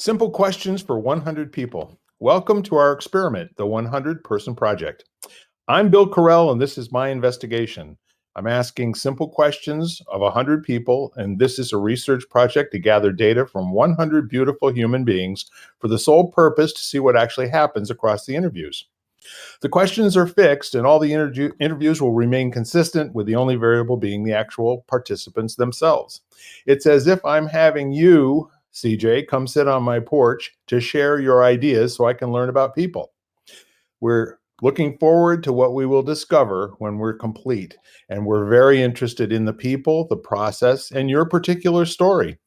Simple questions for 100 people. Welcome to our experiment, the 100-person project. I'm Bill Carell, and this is my investigation. I'm asking simple questions of 100 people, and this is a research project to gather data from 100 beautiful human beings for the sole purpose to see what actually happens across the interviews. The questions are fixed, and all the interviews will remain consistent, with the only variable being the actual participants themselves. It's as if I'm having you, CJ, come sit on my porch to share your ideas so I can learn about people. We're looking forward to what we will discover when we're complete, and we're very interested in the people, the process, and your particular story.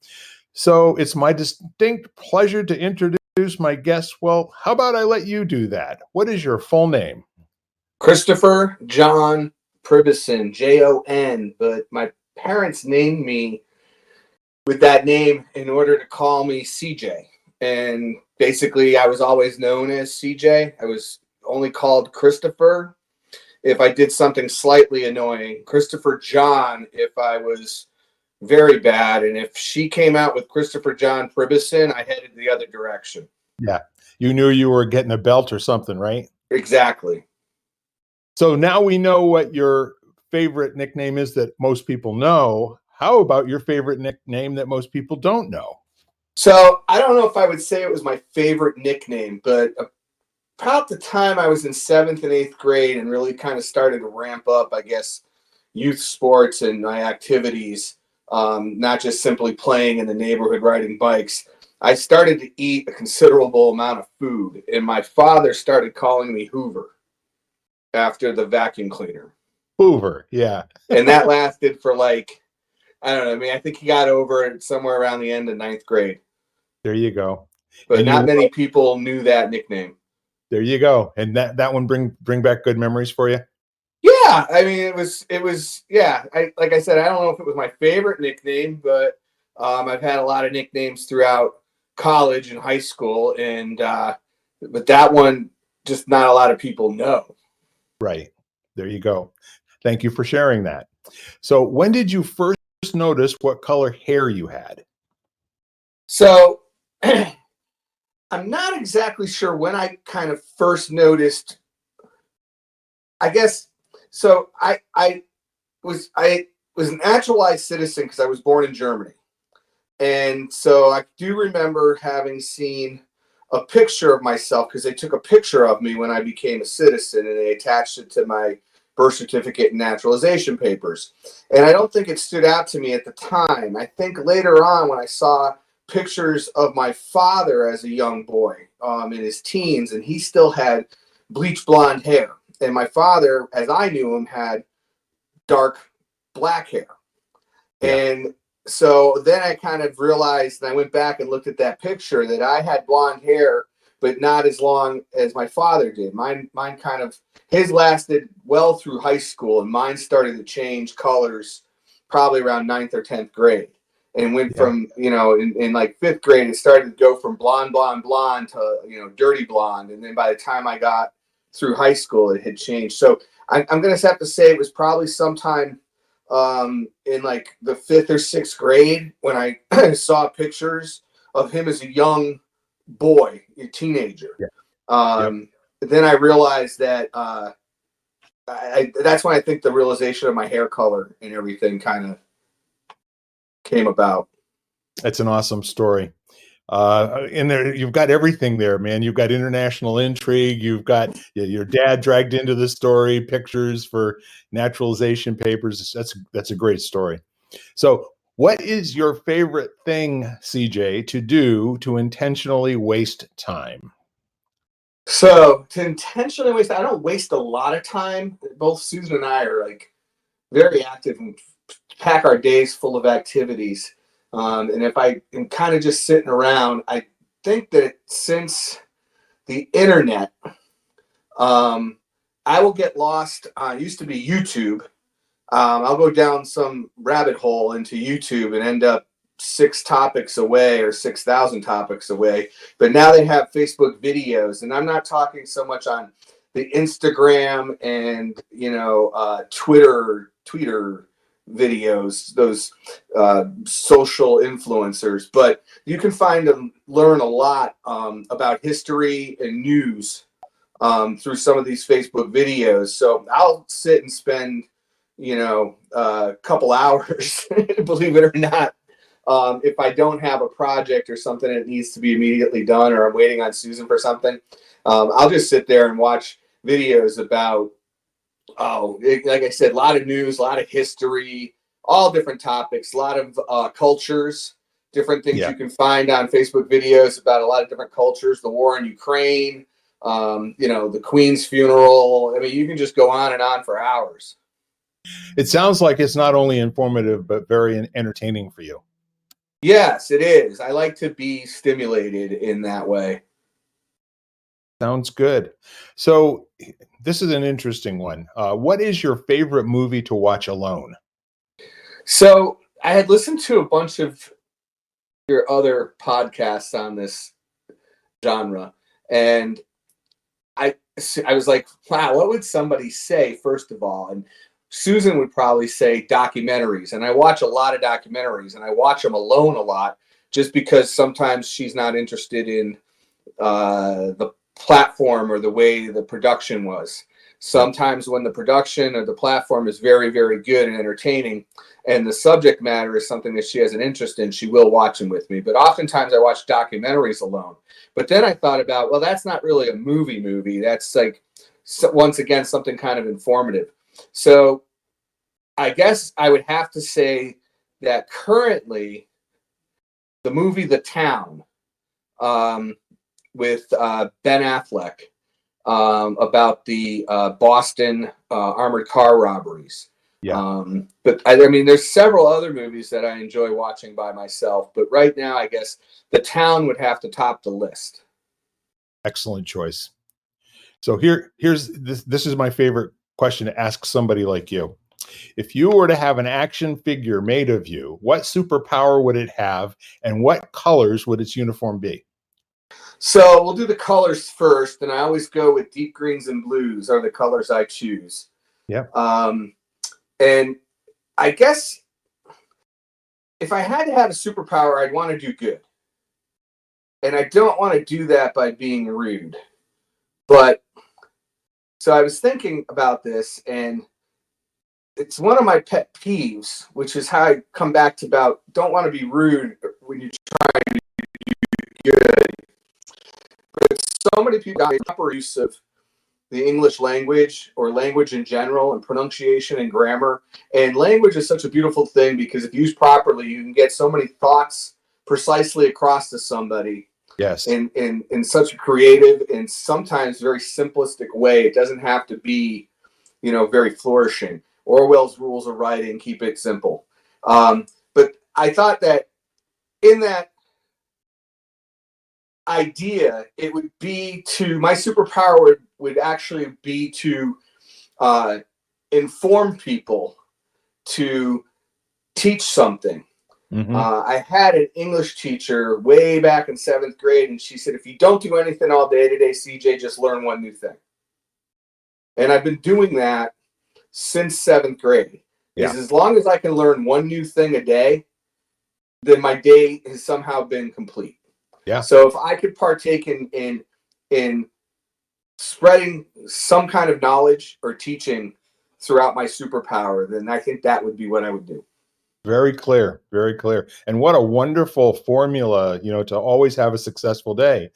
So it's my distinct pleasure to introduce my guest. Well, how about I let you do that? What is your full name? Christopher John Pribyson, Jon, but my parents named me with that name in order to call me CJ. And basically, I was always known as CJ. I was only called Christopher if I did something slightly annoying, Christopher John if I was very bad, and if she came out with Christopher John Pribyson, I headed the other direction. Yeah, you knew you were getting a belt or something, right? Exactly. So now we know what your favorite nickname is that most people know. How about your favorite nickname that most people don't know? So I don't know if I would say it was my favorite nickname, but about the time I was in 7th and 8th grade and really kind of started to ramp up, I guess, youth sports and my activities, not just simply playing in the neighborhood riding bikes, I started to eat a considerable amount of food, and my father started calling me Hoover after the vacuum cleaner. Hoover, yeah. And that lasted for I don't know. I mean, I think he got over it somewhere around the end of 9th grade. There you go. But and not many people knew that nickname. There you go. And that one bring back good memories for you? Yeah, I mean, it was yeah. Like I said, I don't know if it was my favorite nickname, but I've had a lot of nicknames throughout college and high school, and but that one just not a lot of people know. Right. There you go. Thank you for sharing that. So when did you first notice what color hair you had? So I'm not exactly sure when I kind of first noticed. I guess so. I was a naturalized citizen because I was born in Germany, and so I do remember having seen a picture of myself because they took a picture of me when I became a citizen and they attached it to my birth certificate and naturalization papers. And I don't think it stood out to me at the time. I think later on when I saw pictures of my father as a young boy in his teens, and he still had bleach blonde hair. And my father, as I knew him, had dark black hair. Yeah. And so then I kind of realized, and I went back and looked at that picture, that I had blonde hair, but not as long as my father did. Mine kind of, his lasted well through high school, and mine started to change colors probably around 9th or 10th grade. And went from, in like 5th grade, it started to go from blonde to, dirty blonde. And then by the time I got through high school, it had changed. So I'm going to have to say it was probably sometime in like the 5th or 6th grade when I saw pictures of him as a young boy, a teenager. Yeah. Then I realized that that's when I think the realization of my hair color and everything kind of came about. That's an awesome story. In there, you've got everything there, man. You've got international intrigue. You've got your dad dragged into the story, pictures for naturalization papers. That's a great story. So what is your favorite thing, CJ, to do to intentionally waste time? So to intentionally waste, I don't waste a lot of time. Both Susan and I are like very active and pack our days full of activities. And if I am kind of just sitting around, I think that since the internet, I will get lost on, used to be YouTube. I'll go down some rabbit hole into YouTube and end up 6 topics away or 6,000 topics away. But now they have Facebook videos, and I'm not talking so much on the Instagram and, Twitter videos, those social influencers, but you can learn a lot about history and news through some of these Facebook videos. So I'll sit and spend, a couple hours, believe it or not, if I don't have a project or something that needs to be immediately done, or I'm waiting on Susan for something, I'll just sit there and watch videos about, like I said, a lot of news, a lot of history, all different topics, a lot of cultures, different things Yeah. you can find on Facebook videos about a lot of different cultures, the war in Ukraine, the Queen's funeral. I mean, you can just go on and on for hours. It sounds like it's not only informative, but very entertaining for you. Yes, it is. I like to be stimulated in that way. Sounds good. So this is an interesting one. What is your favorite movie to watch alone? So I had listened to a bunch of your other podcasts on this genre, and I was like, wow, what would somebody say, first of all? And Susan would probably say documentaries. And I watch a lot of documentaries, and I watch them alone a lot, just because sometimes she's not interested in the platform or the way the production was. Sometimes when the production or the platform is very, very good and entertaining, and the subject matter is something that she has an interest in, she will watch them with me. But oftentimes I watch documentaries alone. But then I thought about, well, that's not really a movie. That's like, once again, something kind of informative. So I guess I would have to say that currently the movie The Town, with Ben Affleck, about the Boston armored car robberies. Yeah. But I mean, there's several other movies that I enjoy watching by myself. But right now, I guess The Town would have to top the list. Excellent choice. So here's this. This is my favorite question to ask somebody like you. If you were to have an action figure made of you, what superpower would it have, and what colors would its uniform be? So we'll do the colors first, and I always go with deep greens and blues are the colors I choose. Yeah. And I guess if I had to have a superpower, I'd want to do good. And I don't want to do that by being rude. But so I was thinking about this, and it's one of my pet peeves, which is how I come back to about don't want to be rude when you're trying to do good. But so many people got proper use of the English language or language in general, and pronunciation and grammar. And language is such a beautiful thing, because if used properly, you can get so many thoughts precisely across to somebody Yes. in such a creative and sometimes very simplistic way. It doesn't have to be, very flourishing. Orwell's rules of writing, keep it simple. But I thought that in that idea, it would be my superpower would actually be to inform people, to teach something. Mm-hmm. I had an English teacher way back in 7th grade, and she said, if you don't do anything all day today, CJ, just learn one new thing. And I've been doing that since 7th grade. Yeah. As long as I can learn one new thing a day, then my day has somehow been complete. Yeah. So if I could partake in spreading some kind of knowledge or teaching throughout my superpower, then I think that would be what I would do. Very clear, very clear. And what a wonderful formula, to always have a successful day.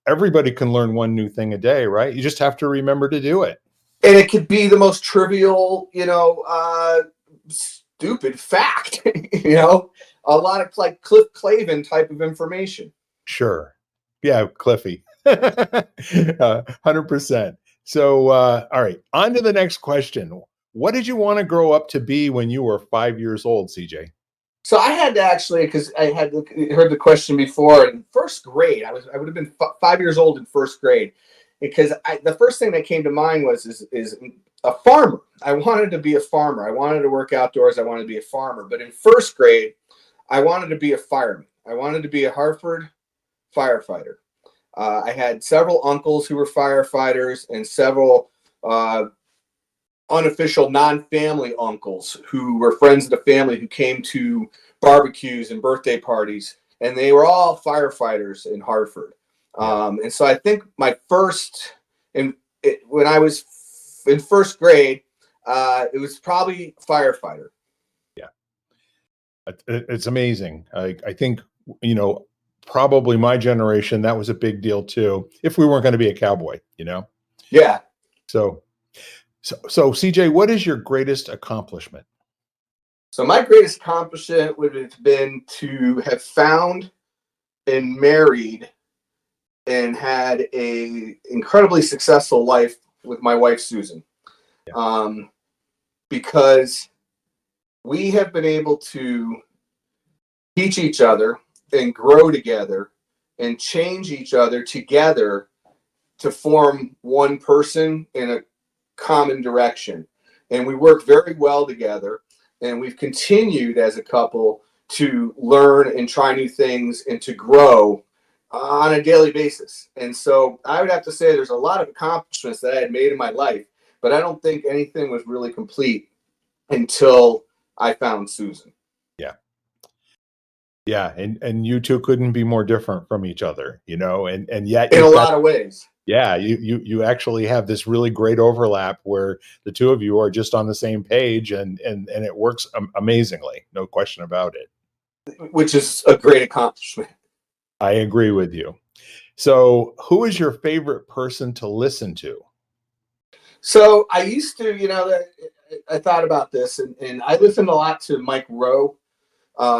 Everybody can learn one new thing a day, right? You just have to remember to do it. And it could be the most trivial, stupid fact, a lot of like Cliff Clavin type of information. Sure. Yeah, Cliffy. 100%. So, all right, on to the next question. What did you want to grow up to be when you were 5 years old, CJ? So I had to actually, because I had heard the question before in first grade. I would have been 5 years old in first grade, because the first thing that came to mind is a farmer. I wanted to be a farmer. I wanted to work outdoors. I wanted to be a farmer. But in first grade, I wanted to be a fireman. I wanted to be a Hartford firefighter. I had several uncles who were firefighters, and several unofficial non-family uncles who were friends of the family who came to barbecues and birthday parties, and they were all firefighters in Hartford. And so I think my first, when I was in first grade, it was probably firefighter. Yeah. It's amazing. I think, you know, probably my generation, that was a big deal too, if we weren't going to be a cowboy, you know? Yeah. So CJ, what is your greatest accomplishment? So my greatest accomplishment would have been to have found and married and had a incredibly successful life with my wife, Susan. Because we have been able to teach each other and grow together and change each other together to form one person in a common direction. And we work very well together, and we've continued as a couple to learn and try new things and to grow on a daily basis. And so I would have to say there's a lot of accomplishments that I had made in my life, but I don't think anything was really complete until I found Susan. Yeah. Yeah. And you two couldn't be more different from each other, you know, and yet In a lot of ways. yeah, you actually have this really great overlap where the two of you are just on the same page, and it works amazingly. No question about it. Which is a great accomplishment. I agree with you. So, who is your favorite person to listen to? So I used to, I thought about this, and I listened a lot to Mike Rowe.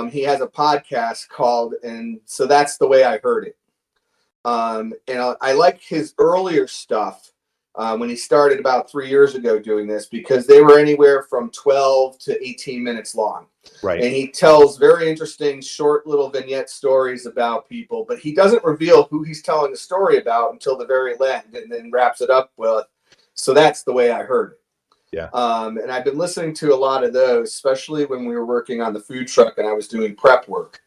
He has a podcast called, and so that's the way I heard it. And I like his earlier stuff when he started about 3 years ago doing this, because they were anywhere from 12 to 18 minutes long. Right. And he tells very interesting, short little vignette stories about people, but he doesn't reveal who he's telling the story about until the very end, and then wraps it up with. So that's the way I heard it. Yeah. And I've been listening to a lot of those, especially when we were working on the food truck and I was doing prep work.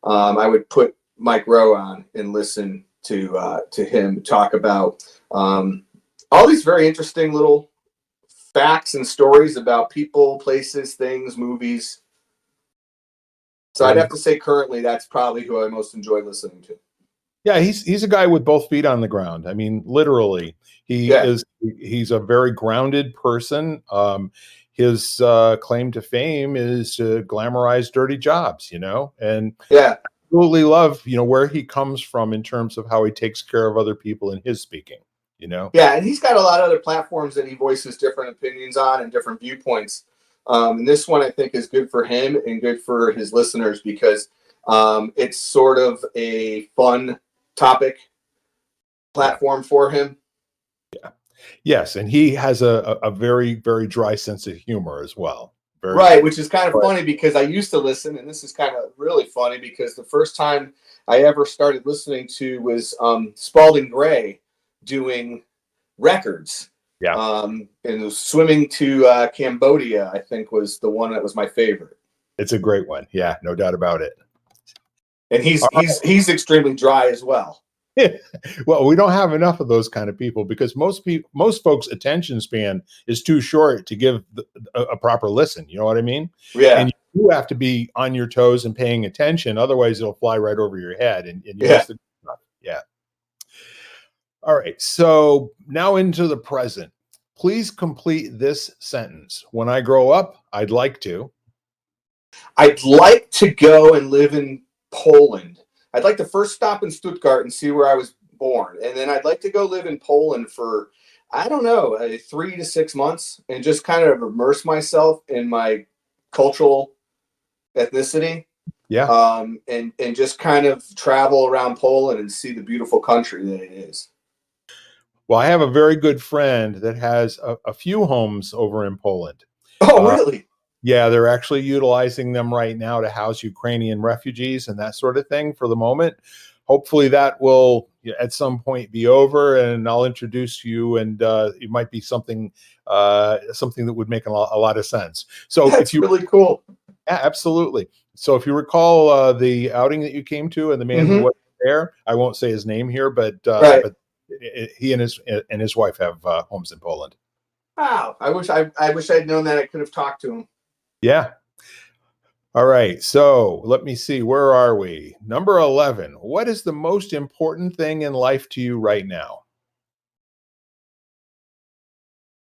I would put Mike Rowe on and listen to him talk about all these very interesting little facts and stories about people, places, things, movies. So I'd have to say currently that's probably who I most enjoy listening to. Yeah, he's a guy with both feet on the ground. I mean, literally, he's a very grounded person. His claim to fame is to glamorize dirty jobs, you know, and absolutely love, you know, where he comes from in terms of how he takes care of other people in his speaking, you know. Yeah, and he's got a lot of other platforms that he voices different opinions on and different viewpoints. And this one I think is good for him and good for his listeners because it's sort of a fun topic platform for him. Yeah. Yes, and he has a very, very dry sense of humor as well. Right, which is kind of funny because I used to listen, and this is kind of really funny because the first time I ever started listening to was Spalding Gray doing records. Yeah. And Swimming to Cambodia, I think, was the one that was my favorite. It's a great one. Yeah, no doubt about it. And he's extremely dry as well. Well, we don't have enough of those kind of people because most folks' attention span is too short to give a proper listen. You know what I mean? Yeah. And you have to be on your toes and paying attention. Otherwise, it'll fly right over your head and you miss the stuff. Yeah. All right. So now into the present. Please complete this sentence. When I grow up, I'd like to go and live in Poland. I'd like to first stop in Stuttgart and see where I was born. And then I'd like to go live in Poland for, I don't know, 3 to 6 months and just kind of immerse myself in my cultural ethnicity. Yeah. And just kind of travel around Poland and see the beautiful country that it is. Well, I have a very good friend that has a few homes over in Poland. Oh, really? Yeah, they're actually utilizing them right now to house Ukrainian refugees and that sort of thing for the moment. Hopefully that will at some point be over and I'll introduce you and it might be something that would make a lot of sense. So that's really cool. Yeah, absolutely. So if you recall the outing that you came to and the man who was there, I won't say his name here, but he and his wife have homes in Poland. Wow. I wish I'd known that. I could have talked to him. Yeah. All right. So let me see. Where are we? Number 11. What is the most important thing in life to you right now?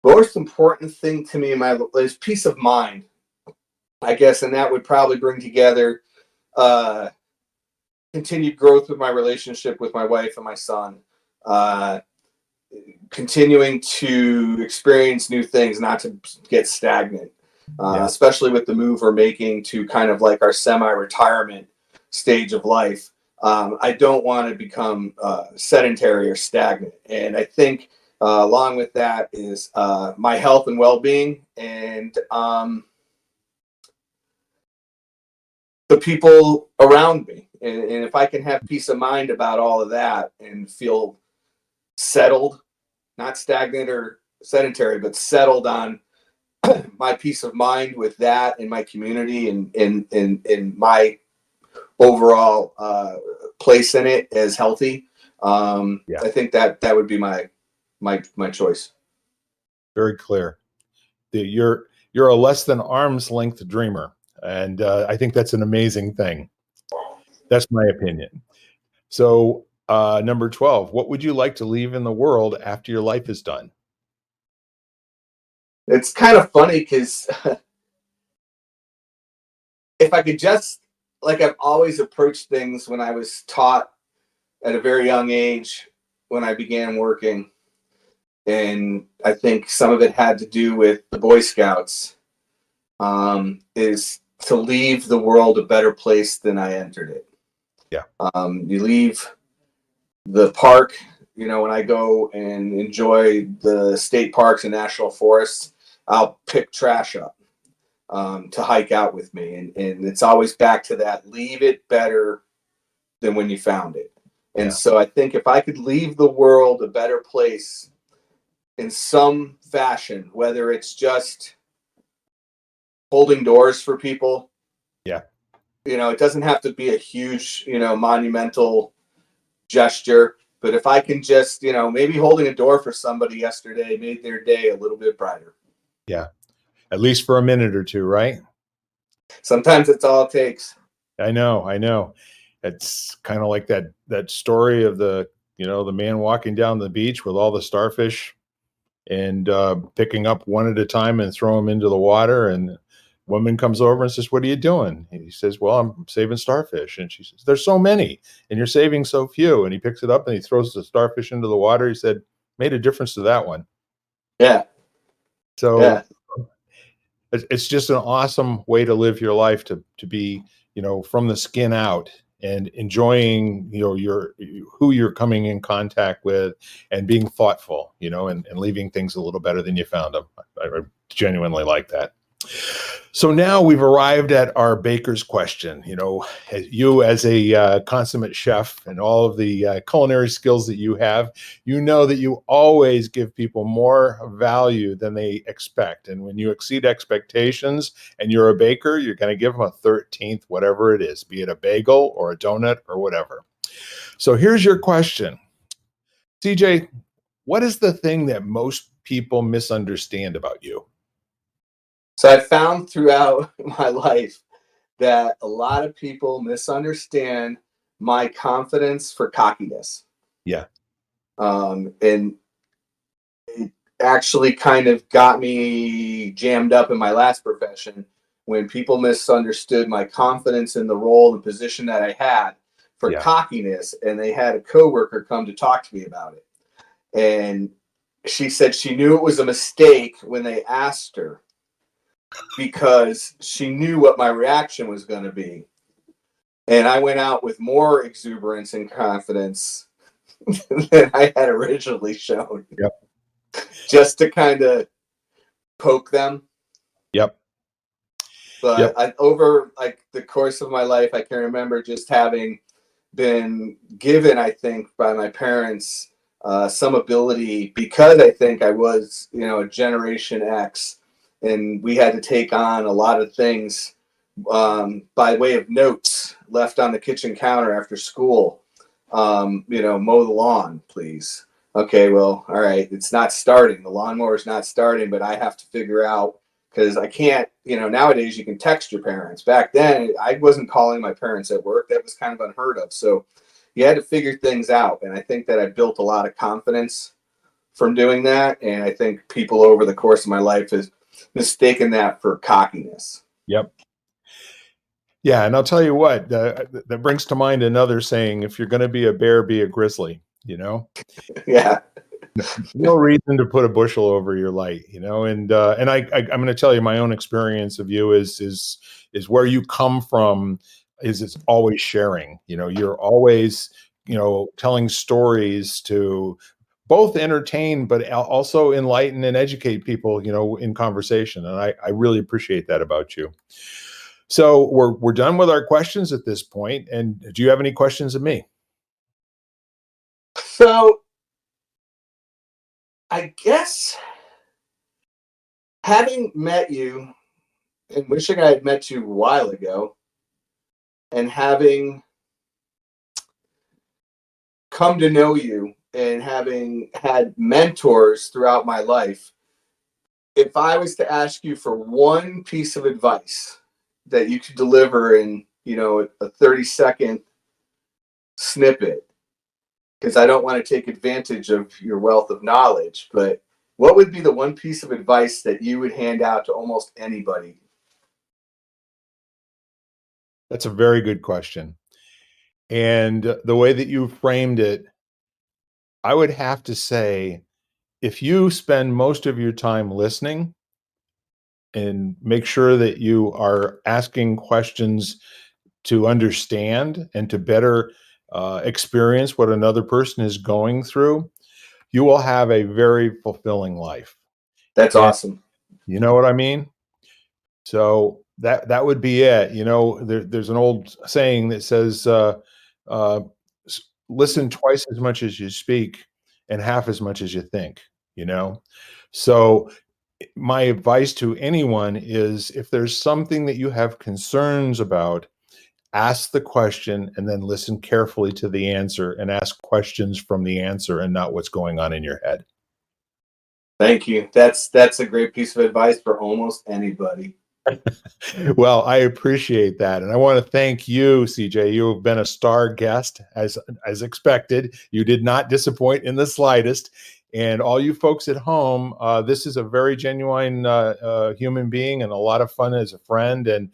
Most important thing to me in my is peace of mind, I guess, and that would probably bring together uh, continued growth with my relationship with my wife and my son. Uh, Continuing to experience new things, not to get stagnant, Yeah. especially with the move we're making to kind of like our semi-retirement stage of life. I don't want to become sedentary or stagnant. And I think along with that is my health and well-being, and the people around me. And if I can have peace of mind about all of that and feel settled, not stagnant or sedentary, but settled on my peace of mind with that in my community and in my overall place in it as healthy. Yeah. I think that would be my choice. Very clear. You're a less than arm's length dreamer, and I think that's an amazing thing. That's my opinion. So, number 12. What would you like to leave in the world after your life is done? It's kind of funny because if I could just, like, I've always approached things when I was taught at a very young age when I began working. And I think some of it had to do with the Boy Scouts, is to leave the world a better place than I entered it. Yeah. You leave the park, when I go and enjoy the state parks and national forests, I'll pick trash up to hike out with me. And it's always back to that, leave it better than when you found it. And Yeah. so I think if I could leave the world a better place in some fashion, whether it's just holding doors for people, Yeah. it doesn't have to be a huge, monumental gesture. But if I can just, maybe holding a door for somebody yesterday made their day a little bit brighter. Yeah. At least for a minute or two, right? Sometimes it's all it takes. I know. I know. It's kind of like that story of the man walking down the beach with all the starfish and picking up one at a time and throw them into the water. And woman comes over and says, "What are you doing?" And he says, "Well, I'm saving starfish." And she says, "There's so many, and you're saving so few." And he picks it up and he throws the starfish into the water. He said, "Made a difference to that one." Yeah. So Yeah. it's just an awesome way to live your life, to be, from the skin out and enjoying, your who you're coming in contact with, and being thoughtful, and leaving things a little better than you found them. I genuinely like that. So now we've arrived at our baker's question. You as a consummate chef and all of the culinary skills that you have, you know that you always give people more value than they expect. And when you exceed expectations and you're a baker, you're going to give them a 13th, whatever it is, be it a bagel or a donut or whatever. So here's your question. CJ, what is the thing that most people misunderstand about you? So I found throughout my life that a lot of people misunderstand my confidence for cockiness. Yeah. And it actually kind of got me jammed up in my last profession when people misunderstood my confidence in the role and position that I had for Yeah. cockiness. And they had a coworker come to talk to me about it. And she said she knew it was a mistake when they asked her because she knew what my reaction was going to be. And I went out with more exuberance and confidence than I had originally shown, Yep. just to kind of poke them. Yep. But Yep. over like the course of my life, I can remember just having been given, I think, by my parents some ability, because I think I was, a Generation X, and we had to take on a lot of things by way of notes left on the kitchen counter after school. Mow the lawn, please. okay, well, all right, it's not starting. The lawnmower's not starting, but I have to figure out, because I can't, nowadays you can text your parents. Back then, I wasn't calling my parents at work. That was kind of unheard of. So you had to figure things out. And I think that I built a lot of confidence from doing that. And I think people over the course of my life has mistaken that for cockiness. Yep. Yeah, and I'll tell you what, that brings to mind another saying: if you're going to be a bear, be a grizzly. Yeah. No reason to put a bushel over your light. And I'm going to tell you my own experience of you is where you come from. It's always sharing. You're always telling stories to both entertain but also enlighten and educate people in conversation, and I really appreciate that about you. So we're done with our questions at this point, and do you have any questions of me? So I guess, having met you and wishing I had met you a while ago, and having come to know you and having had mentors throughout my life, if I was to ask you for one piece of advice that you could deliver in, a 30-second snippet, because I don't want to take advantage of your wealth of knowledge, but what would be the one piece of advice that you would hand out to almost anybody? That's a very good question. And the way that you framed it, I would have to say, if you spend most of your time listening and make sure that you are asking questions to understand and to better experience what another person is going through, you will have a very fulfilling life. That's And awesome. you know what I mean? So that would be it. There's an old saying that says, uh, "Listen twice as much as you speak, and half as much as you think." So my advice to anyone is, if there's something that you have concerns about, ask the question and then listen carefully to the answer, and ask questions from the answer and not what's going on in your head. Thank you. That's a great piece of advice for almost anybody. Well, I appreciate that. And I want to thank you, CJ. You have been a star guest as expected. You did not disappoint in the slightest. And all you folks at home, this is a very genuine human being and a lot of fun as a friend. And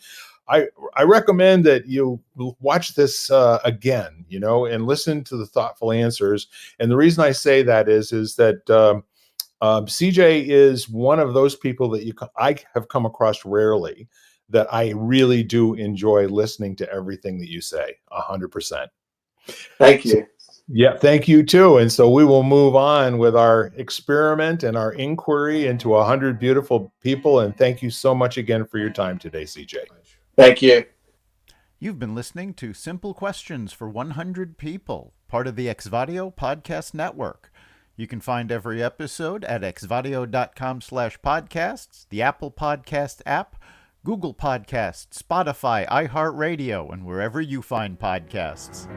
I recommend that you watch this again, and listen to the thoughtful answers. And the reason I say that is that CJ is one of those people that I have come across rarely, that I really do enjoy listening to everything that you say 100%. Thank you. Yeah, thank you too. And so we will move on with our experiment and our inquiry into 100 beautiful people. And thank you so much again for your time today, CJ. Thank you. You've been listening to Simple Questions for 100 People, part of the Exvadio Podcast Network. You can find every episode at exvadio.com/podcasts, the Apple Podcast app, Google Podcasts, Spotify, iHeartRadio, and wherever you find podcasts.